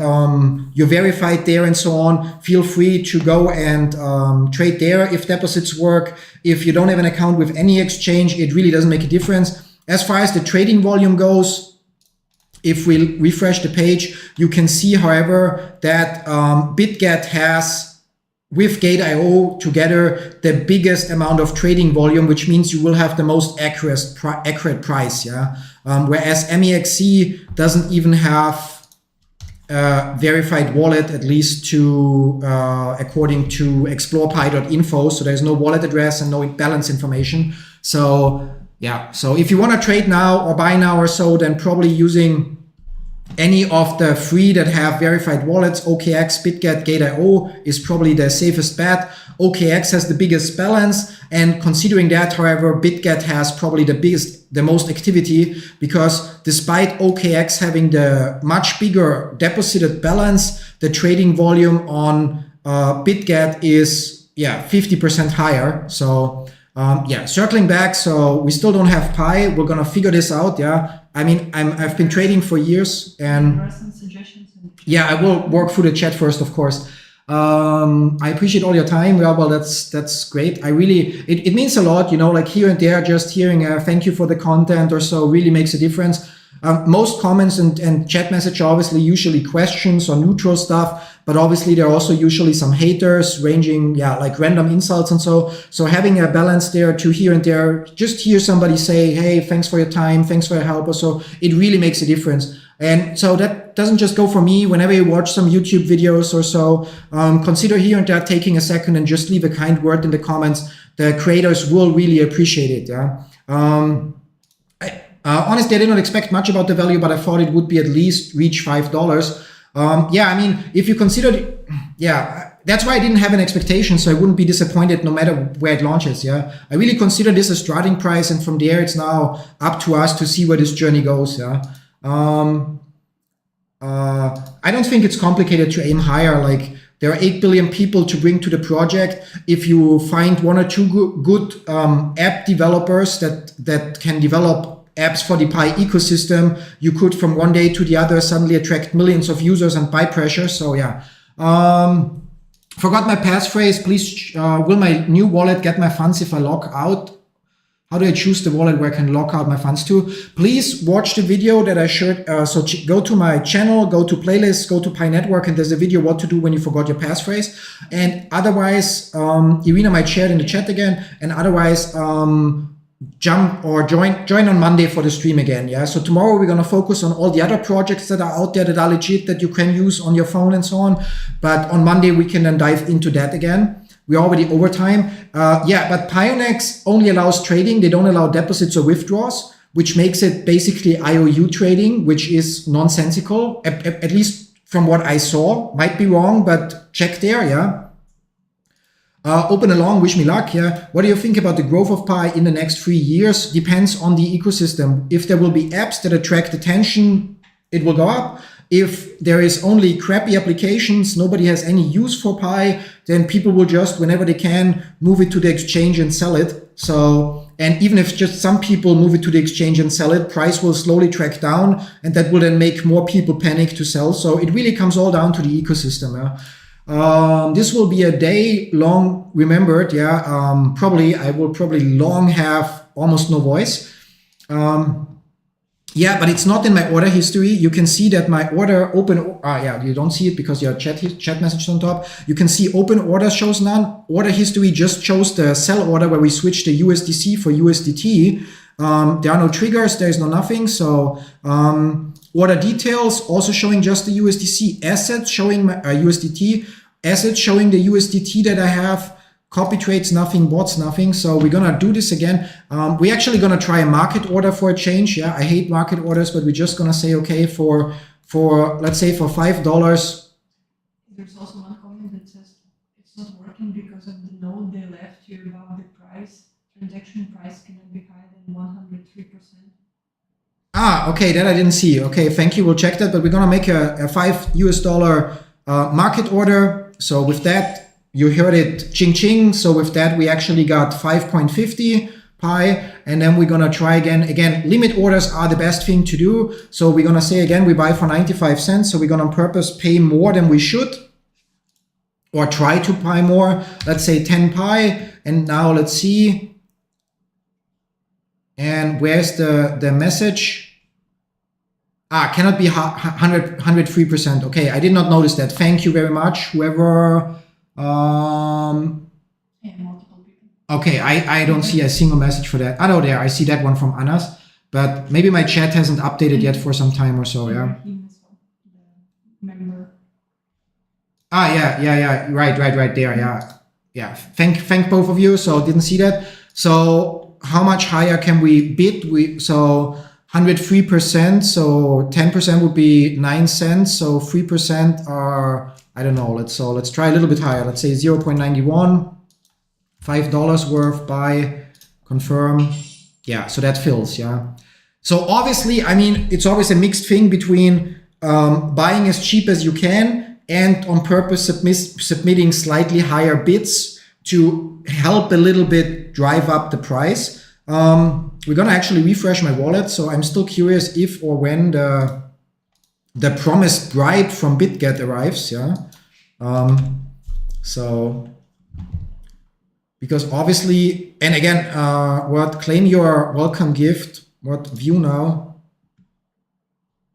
you're verified there and so on, feel free to go and trade there if deposits work. If you don't have an account with any exchange, it really doesn't make a difference. As far as the trading volume goes, if we refresh the page, you can see, however, that Bitget has, with Gate.io together, the biggest amount of trading volume, which means you will have the most accurate price, yeah. Whereas MEXC doesn't even have a verified wallet, at least to according to explorepi.info. So there's no wallet address and no balance information. So yeah, so if you want to trade now or buy now or so, then probably using any of the three that have verified wallets, OKX, Bitget, Gate.io, is probably the safest bet. OKX has the biggest balance, and considering that, however, Bitget has probably the most activity, because despite OKX having the much bigger deposited balance, the trading volume on Bitget is 50% higher. So circling back, so we still don't have Pi. We're gonna figure this out. Yeah, I mean, I've been trading for years, and there are some suggestions. I will work through the chat first, of course. I appreciate all your time. Well, that's great. I really, it means a lot, like here and there, just hearing a thank you for the content or so really makes a difference. Most comments and chat message are obviously usually questions or neutral stuff, but obviously there are also usually some haters ranging, like random insults and so. So having a balance there to here and there, just hear somebody say, hey, thanks for your time, thanks for your help or so, it really makes a difference. And so that doesn't just go for me. Whenever you watch some YouTube videos or so, consider here and there taking a second and just leave a kind word in the comments. The creators will really appreciate it. Yeah. Honestly, I did not expect much about the value, but I thought it would be at least reach $5. I mean, if you consider, that's why I didn't have an expectation, so I wouldn't be disappointed no matter where it launches. Yeah, I really consider this a starting price, and from there, it's now up to us to see where this journey goes. Yeah, I don't think it's complicated to aim higher. Like, there are 8 billion people to bring to the project. If you find one or two good app developers that can develop apps for the Pi ecosystem, you could from one day to the other suddenly attract millions of users and buy pressure. So yeah. Forgot my passphrase. Please, will my new wallet get my funds if I log out? How do I choose the wallet where I can log out my funds to? Please watch the video that I shared. So go to my channel, go to playlists, go to Pi Network, and there's a video what to do when you forgot your passphrase. And otherwise, Irina might share it in the chat again. And otherwise, jump or join on Monday for the stream again. Yeah. So tomorrow we're going to focus on all the other projects that are out there that are legit, that you can use on your phone and so on. But on Monday we can then dive into that again. We're already over time. But Pionex only allows trading. They don't allow deposits or withdrawals, which makes it basically IOU trading, which is nonsensical, at least from what I saw. Might be wrong, but check there. Yeah. Open along, wish me luck. Yeah. What do you think about the growth of Pi in the next 3 years? Depends on the ecosystem. If there will be apps that attract attention, it will go up. If there is only crappy applications, nobody has any use for Pi, then people will just, whenever they can, move it to the exchange and sell it. So, and even if just some people move it to the exchange and sell it, price will slowly track down, and that will then make more people panic to sell. So it really comes all down to the ecosystem. Yeah. This will be a day long remembered. Yeah. I will probably long have almost no voice. But it's not in my order history. You can see that my order you don't see it because your chat message on top. You can see open order shows none. Order history just shows the sell order where we switch the USDC for USDT. There are no triggers. There is no nothing. So order details also showing just the USDC. Assets showing my USDT. Assets showing the USDT that I have. Copy trades, nothing. Bots, nothing. So we're going to do this again. We're actually going to try a market order for a change. Yeah, I hate market orders, but we're just going to say, okay, for let's say for $5. There's also one comment that says it's not working because of the node they left you above the price. Transaction price cannot be higher than 103%. Okay, that I didn't see. Okay, thank you. We'll check that, but we're going to make a $5 market order. So with that, you heard it, ching ching. So with that, we actually got 5.50 Pi, and then we're gonna try again. Again, limit orders are the best thing to do. So we're gonna say again, we buy for 95 cents. So we're gonna on purpose pay more than we should, or try to buy more. Let's say 10 Pi, and now let's see. And where's the message? Cannot be 103%. Okay, I did not notice that. Thank you very much, whoever. Multiple people. Okay, I don't see a single message for that. No, there, I see that one from Anas, but maybe my chat hasn't updated yet for some time or so, yeah. Member. Right there, yeah. Thank both of you. So didn't see that. So how much higher can we bid? So 103%, so 10% would be 9 cents. So 3% are, I don't know. Let's try a little bit higher. Let's say 0.91, $5 worth, buy, confirm. Yeah, so that fills. Yeah. So obviously, I mean, it's always a mixed thing between buying as cheap as you can and on purpose submitting slightly higher bids to help a little bit drive up the price. We're gonna actually refresh my wallet, so I'm still curious if or when the promised bribe from Bitget arrives. Yeah. So because obviously, and again, claim your welcome gift? What view now?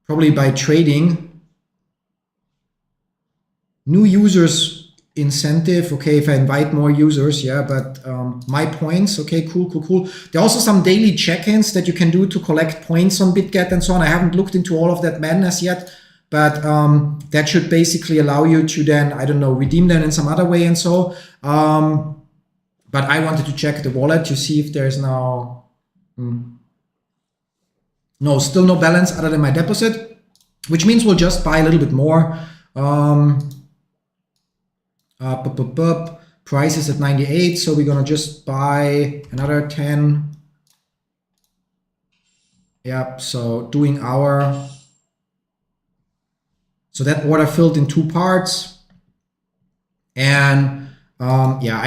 probably by trading. New users incentive, okay, if I invite more users, yeah, but my points, okay, cool. There are also some daily check-ins that you can do to collect points on Bitget and so on. I haven't looked into all of that madness yet, but that should basically allow you to then, I don't know, redeem them in some other way and so. But I wanted to check the wallet to see if there's now, no, still no balance other than my deposit, which means we'll just buy a little bit more. Price is at 98, so we're gonna just buy another 10. Yep, so doing our, so that order filled in 2 parts. And yeah,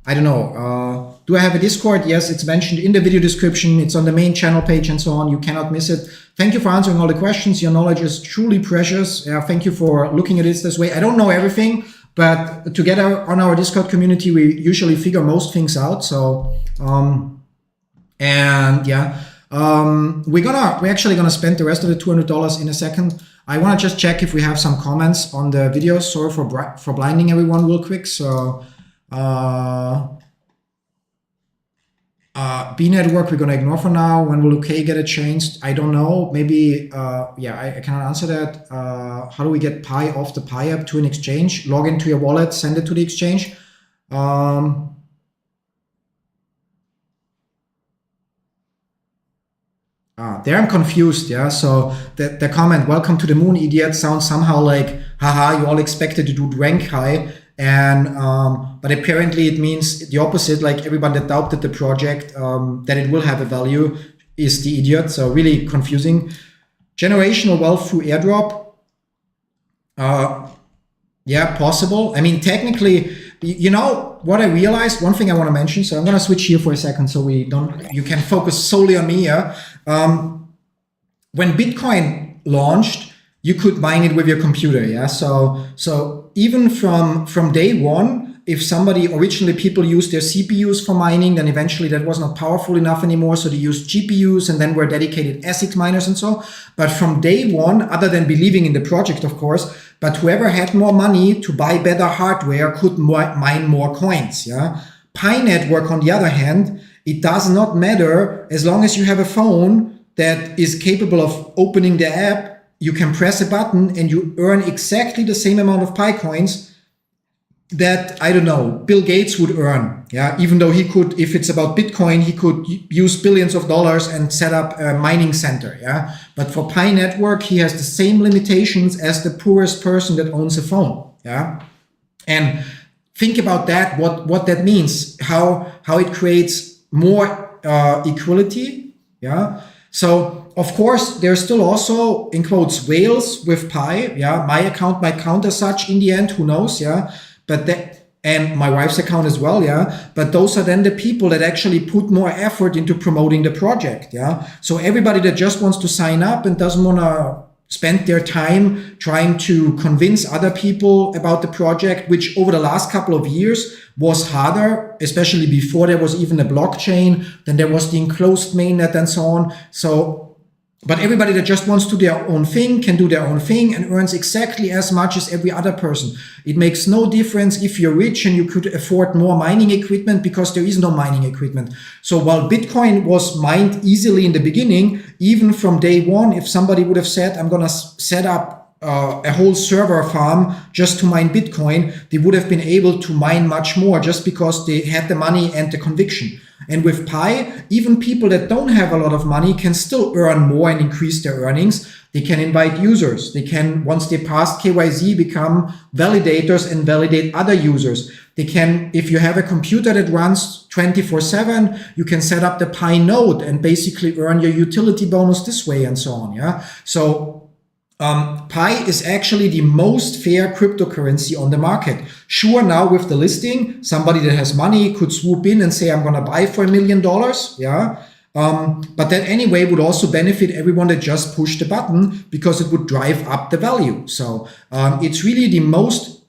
I don't know, do I have a Discord? Yes, it's mentioned in the video description. It's on the main channel page and so on. You cannot miss it. Thank you for answering all the questions. Your knowledge is truly precious. Thank you for looking at it this way. I don't know everything, but together on our Discord community, we usually figure most things out. So, and yeah, we're actually gonna spend the rest of the $200 in a second. I want to just check if we have some comments on the video. Sorry for blinding everyone real quick. So, B network we're gonna ignore for now. When will OK get it changed? I don't know. Maybe yeah, I cannot answer that. How do we get Pi off the Pi app to an exchange? Log into your wallet, send it to the exchange. There I'm confused, yeah. So the comment, welcome to the moon, idiot, sounds somehow like, haha, you all expected to do rank high. And but apparently it means the opposite, like everyone that doubted the project, that it will have a value is the idiot. So really confusing. Generational wealth through airdrop. Yeah, possible. I mean, technically, you know what I realized? One thing I want to mention. So I'm going to switch here for a second so you can focus solely on me here. When Bitcoin launched, you could mine it with your computer, yeah. So even from day one, if somebody originally people used their CPUs for mining, then eventually that was not powerful enough anymore, so they used GPUs, and then were dedicated ASIC miners and so. But from day one, other than believing in the project, of course, but whoever had more money to buy better hardware could mine more coins, yeah. Pi network, on the other hand, it does not matter as long as you have a phone that is capable of opening the app. You can press a button and you earn exactly the same amount of Pi coins that, I don't know, Bill Gates would earn. Yeah, even though he could, if it's about Bitcoin, he could use billions of dollars and set up a mining center. Yeah, but for Pi network, he has the same limitations as the poorest person that owns a phone. Yeah, and think about that. What that means? How it creates more equality. Yeah. So, of course, there's still also, in quotes, whales with Pi. Yeah, my account might count as such in the end, who knows, yeah. But and my wife's account as well, yeah. But those are then the people that actually put more effort into promoting the project, yeah. So everybody that just wants to sign up and doesn't want to spend their time trying to convince other people about the project, which over the last couple of years was harder, especially before there was even a blockchain, then there was the enclosed mainnet and so on. So, but everybody that just wants to do their own thing can do their own thing and earns exactly as much as every other person. It makes no difference if you're rich and you could afford more mining equipment, because there is no mining equipment. So while Bitcoin was mined easily in the beginning, even from day one, if somebody would have said, I'm going to set up a whole server farm just to mine Bitcoin, they would have been able to mine much more just because they had the money and the conviction. And with Pi, even people that don't have a lot of money can still earn more and increase their earnings. They can invite users. They can, once they pass KYC, become validators and validate other users. They can, if you have a computer that runs 24/7, you can set up the Pi node and basically earn your utility bonus this way and so on. Yeah. So Pi is actually the most fair cryptocurrency on the market. Sure, now with the listing, somebody that has money could swoop in and say, I'm going to buy for $1 million. Yeah. But that anyway would also benefit everyone that just pushed the button, because it would drive up the value. So it's really the most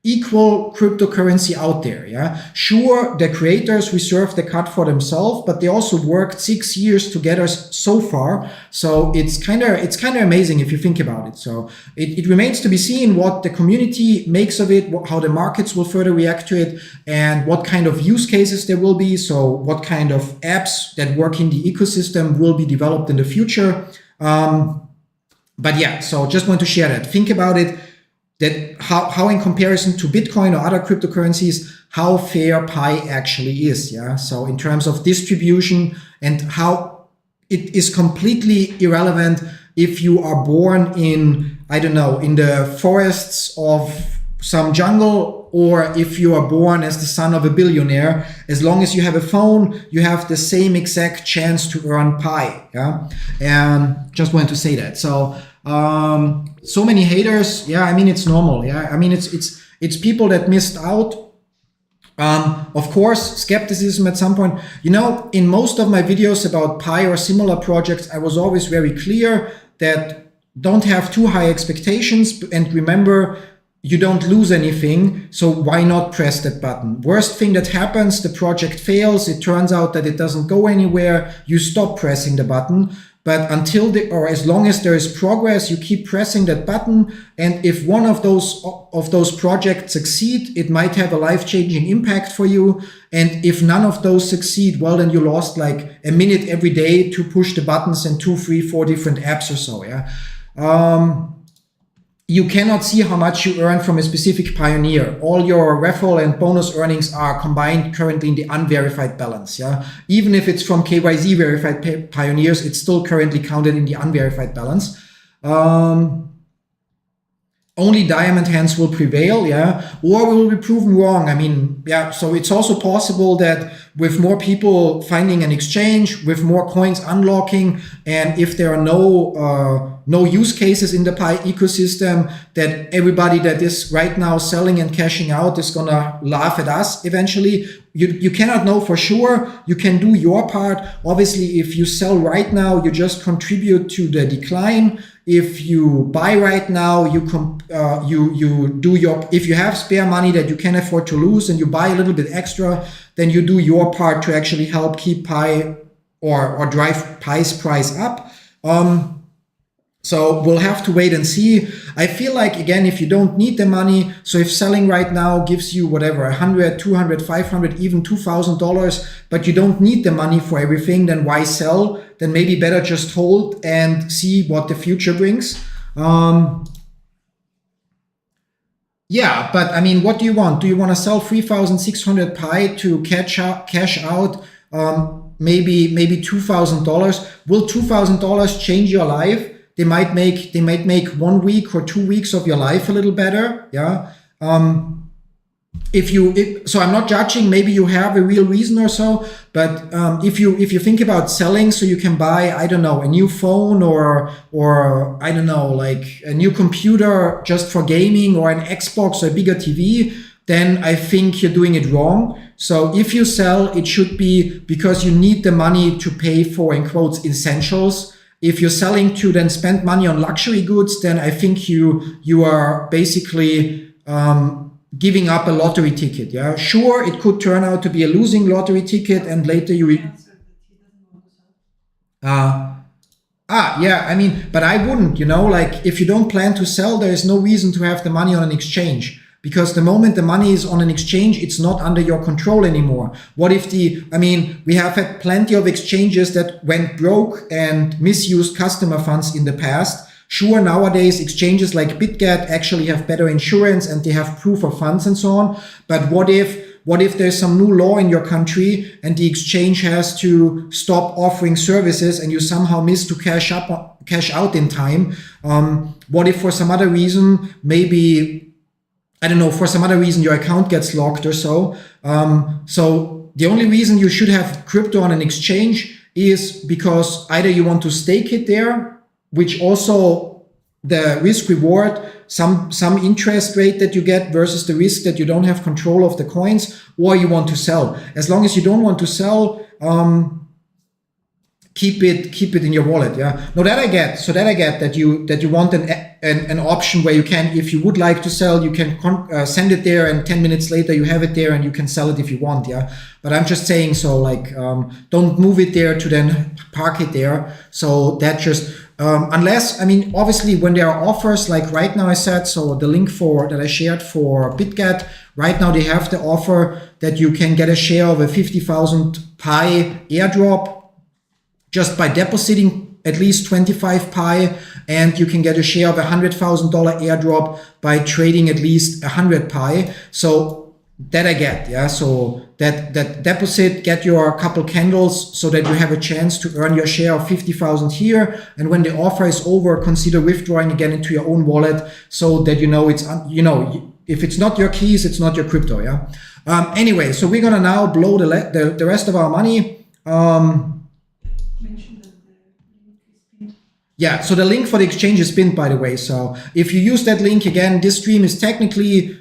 equal cryptocurrency out there. Yeah, sure, the creators reserve the cut for themselves, but they also worked 6 years together so far. So it's kind of amazing if you think about it. So it remains to be seen what the community makes of it, how the markets will further react to it, and what kind of use cases there will be. So what kind of apps that work in the ecosystem will be developed in the future. But yeah, so just want to share that. Think about it, that how in comparison to Bitcoin or other cryptocurrencies, how fair Pi actually is. Yeah. So in terms of distribution, and how it is completely irrelevant if you are born in, I don't know, in the forests of some jungle, or if you are born as the son of a billionaire. As long as you have a phone, you have the same exact chance to earn Pi. Yeah. And just wanted to say that. So so many haters. Yeah, I mean, it's normal. Yeah, I mean, it's people that missed out. Of course, skepticism at some point. You know, in most of my videos about Pi or similar projects, I was always very clear that don't have too high expectations, and remember, you don't lose anything, so why not press that button? Worst thing that happens, the project fails, it turns out that it doesn't go anywhere, you stop pressing the button. But as long as there is progress, you keep pressing that button. And if one of those projects succeed, it might have a life-changing impact for you. And if none of those succeed, well, then you lost like a minute every day to push the buttons in 2, 3, 4 different apps or so. Yeah. You cannot see how much you earn from a specific pioneer. All your referral and bonus earnings are combined currently in the unverified balance. Yeah, even if it's from KYZ verified pioneers, it's still currently counted in the unverified balance. Only diamond hands will prevail, yeah, or we will be proven wrong. I mean, yeah, so it's also possible that with more people finding an exchange, with more coins unlocking, and if there are no use cases in the Pi ecosystem, that everybody that is right now selling and cashing out is gonna laugh at us eventually. You cannot know for sure. You can do your part. Obviously, if you sell right now, you just contribute to the decline. If you buy right now, you do your, if you have spare money that you can afford to lose and you buy a little bit extra, then you do your part to actually help keep Pi or drive Pi's price up. So we'll have to wait and see. I feel like, again, if you don't need the money, so if selling right now gives you whatever, $100, $200, $500, even $2,000, but you don't need the money for everything, then why sell? Then maybe better just hold and see what the future brings. Yeah, but I mean, what do you want? Do you want to sell 3,600 Pi to cash out maybe $2,000? Will $2,000 change your life? They might make 1 week or 2 weeks of your life a little better. Yeah. So I'm not judging, maybe you have a real reason or so, but if you think about selling so you can buy, I don't know, a new phone or I don't know, like a new computer just for gaming, or an Xbox or a bigger TV, then I think you're doing it wrong. So if you sell, it should be because you need the money to pay for, in quotes, essentials. If you're selling to then spend money on luxury goods, then I think you are basically giving up a lottery ticket. Yeah, sure, it could turn out to be a losing lottery ticket, and later you. Yeah, I mean, but I wouldn't. Like if you don't plan to sell, there is no reason to have the money on an exchange. Because the moment the money is on an exchange, it's not under your control anymore. What if we have had plenty of exchanges that went broke and misused customer funds in the past. Sure, nowadays exchanges like Bitget actually have better insurance and they have proof of funds and so on. But what if there's some new law in your country and the exchange has to stop offering services and you somehow miss to cash out in time? What if for some other reason, maybe, I don't know, for some other reason your account gets locked or so. So the only reason you should have crypto on an exchange is because either you want to stake it there, which also the risk reward, some interest rate that you get versus the risk that you don't have control of the coins, or you want to sell. As long as you don't want to sell, keep it in your wallet. Yeah. No, that I get. So that I get that you want an option where you can, if you would like to sell, you can send it there, and 10 minutes later you have it there and you can sell it if you want. Yeah. But I'm just saying, so like, don't move it there to then park it there. So that just, unless, I mean, obviously when there are offers, like right now I said, so the link that I shared for Bitget, right now they have the offer that you can get a share of a 50,000 Pi airdrop just by depositing at least 25 Pi, and you can get a share of $100,000 airdrop by trading at least 100 Pi. So that I get, yeah. So that deposit, get your couple candles so that you have a chance to earn your share of 50,000 here. And when the offer is over, consider withdrawing again into your own wallet so that you know it's, if it's not your keys, it's not your crypto, yeah. Anyway, so we're gonna now blow the rest of our money. Yeah, so the link for the exchange is pinned, by the way. So if you use that link again, this stream is technically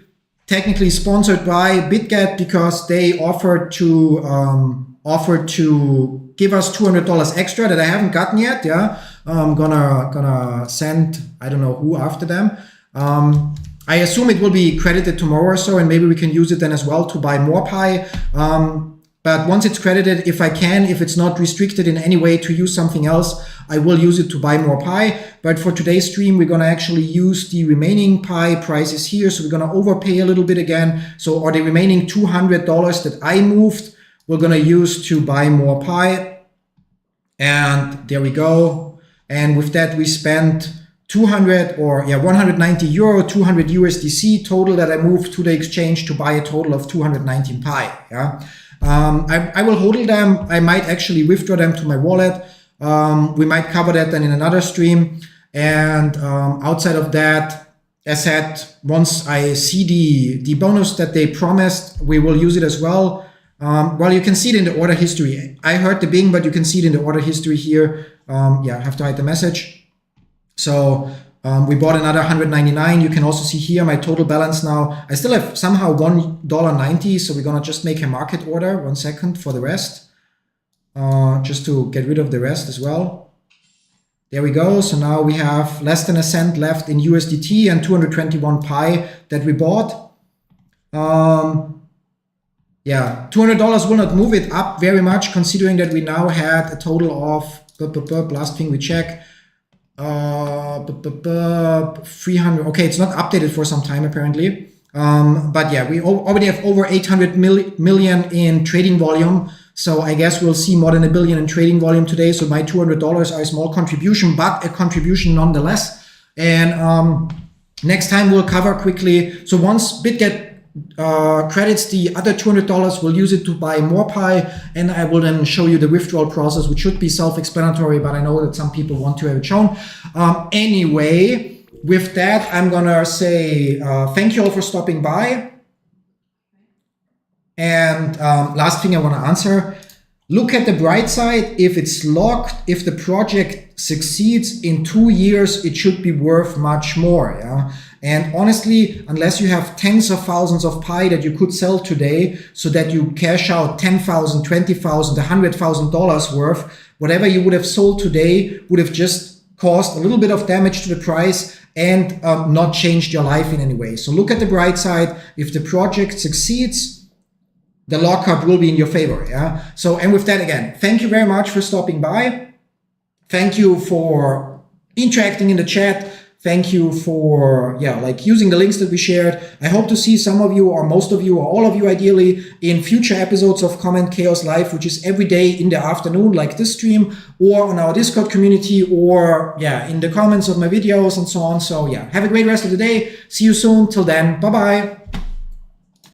sponsored by Bitget because they offered to give us $200 extra that I haven't gotten yet. Yeah, I'm gonna send, I don't know who after them. I assume it will be credited tomorrow or so, and maybe we can use it then as well to buy more Pi. But once it's credited, if it's not restricted in any way to use something else, I will use it to buy more Pi. But for today's stream, we're gonna actually use the remaining Pi prices here. So we're gonna overpay a little bit again. So, or the remaining $200 that I moved, we're gonna use to buy more Pi. And there we go. And with that, we spent 190 euro, 200 USDC total that I moved to the exchange to buy a total of 219 Pi. Yeah. I will hodl them. I might actually withdraw them to my wallet. We might cover that then in another stream. And outside of that, as said, once I see the bonus that they promised, we will use it as well. Well, you can see it in the order history. I heard the bing, but you can see it in the order history here. Yeah, I have to hide the message. So we bought another 199. You can also see here my total balance now. I still have somehow $1.90. So we're going to just make a market order. 1 second for the rest. Just to get rid of the rest as well. There we go. So now we have less than a cent left in USDT and 221 Pi that we bought. Yeah, $200 will not move it up very much considering that we now had a total of, last thing we check, 300. Okay, it's not updated for some time apparently. But yeah, we already have over 800 million in trading volume. So I guess we'll see more than $1 billion in trading volume today. So my $200 are a small contribution, but a contribution nonetheless. And next time we'll cover quickly. So once Bitget credits the other $200, we'll use it to buy more Pi, and I will then show you the withdrawal process, which should be self-explanatory, but I know that some people want to have it shown. Anyway, with that, I'm gonna say thank you all for stopping by. And last thing I want to answer, look at the bright side. If it's locked, if the project succeeds in 2 years, it should be worth much more. Yeah. And honestly, unless you have tens of thousands of Pi that you could sell today so that you cash out $10,000, $20,000, $100,000 worth, whatever you would have sold today would have just caused a little bit of damage to the price and not changed your life in any way. So look at the bright side. If the project succeeds, the lockup will be in your favor. Yeah. So, and with that again, thank you very much for stopping by. Thank you for interacting in the chat. Thank you for, using the links that we shared. I hope to see some of you or most of you or all of you ideally in future episodes of Comment Chaos Live, which is every day in the afternoon, like this stream, or on our Discord community, or in the comments of my videos and so on. So have a great rest of the day. See you soon. Till then, bye-bye.